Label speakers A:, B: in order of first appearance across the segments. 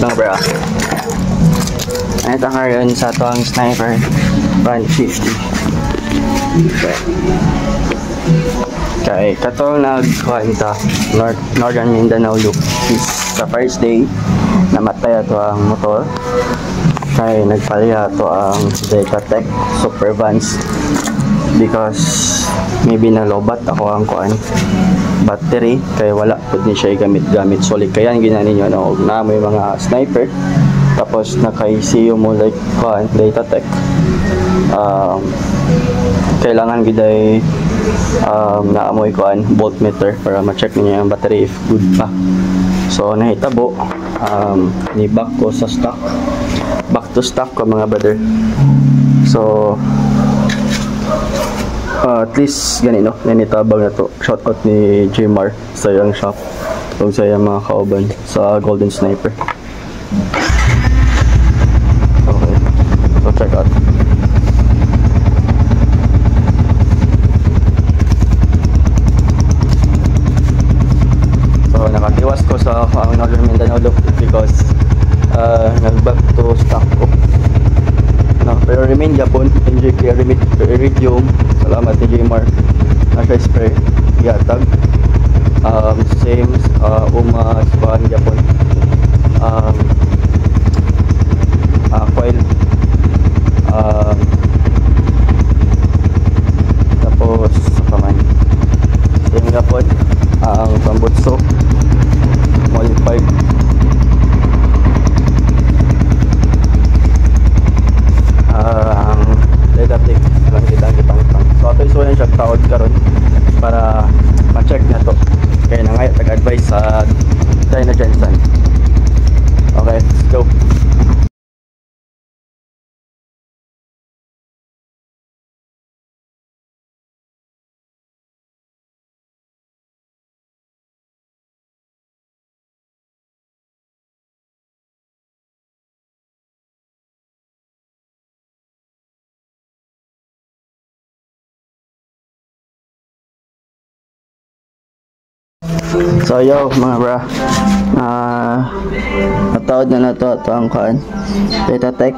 A: mga bro. Ito ngayon sa ito ang sniper 150. Okay, katong nagkuhanta Northern Mindanao loop is sa first day namatay ato ang motor kay nagpalya ato ang Detatec Super Vans because maybe nalobat ako ang kuan battery kay wala pud ni siya gamit solid kaya gina ninyo no na may mga sniper tapos naka-ECU mo like kuan Detatec kailangan giday naamoy kuan voltmeter para ma-check niya ang battery if good pa. So nahitabo ni back ko sa stock, back to stock ko mga brother. So at least ganito nanitabang na to. Shout out ni Jmar sa yung shop kung sa yung mga kauban sa Golden Sniper. Okay, so check out. Nakatiwas ko sa Northern Mindanao loop because nag-back to stock ko. No, pero remain Japon, NJK Iridium, salamat ni Jmar. Naka-spray, yatag. Same Uma Span Japon. Coil. Tapos apa man. Same Japon. Ang pambutso modified ang Detatec lang kitang so ato isuyan siya taod karon para ma-check na to kaya na ngayon tag-advise sa Dyno Jensen. Okay, let's go. So yo mga bra, natawad na to ang kuan Detatec.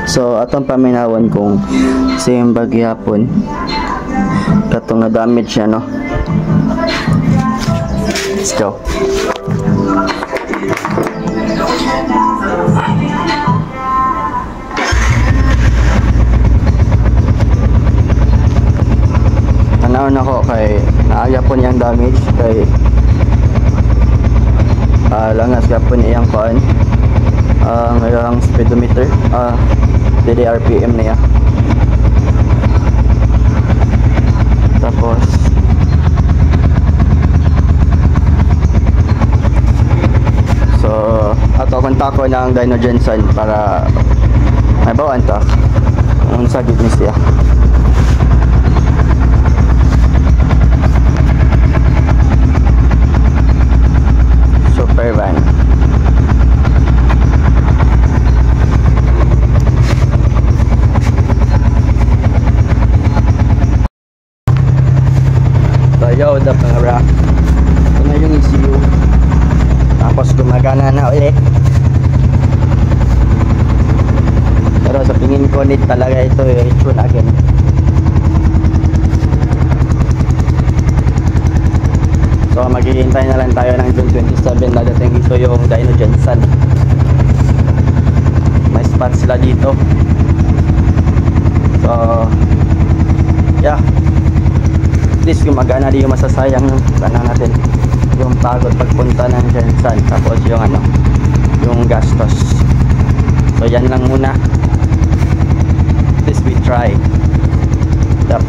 A: So atong paminawan kung same bagyapon katong na damage siya no. Let's go. Tanawon ako kay naayapon yung damage kay langas kapon iyang kuan ngayong speedometer DDRPM niya. Tapos so ato kontak ko ng Dyno Jensen para may bawaan ta kung sa gid siya. Super van. So yo, the mga bra. Ito na yung ECU. Tapos gumagana na ulit. Pero sa tingin ko need talaga ito i-tune again. So maghihintay na lang tayo ng June 27 na dating ito yung Dyno Jensen. May spot sila dito. So yeah, at least gumagana di yung masasayang sana natin yung pagod pagpunta ng Jensen. Tapos yung yung gastos. So yan lang muna. At least we try. Yep.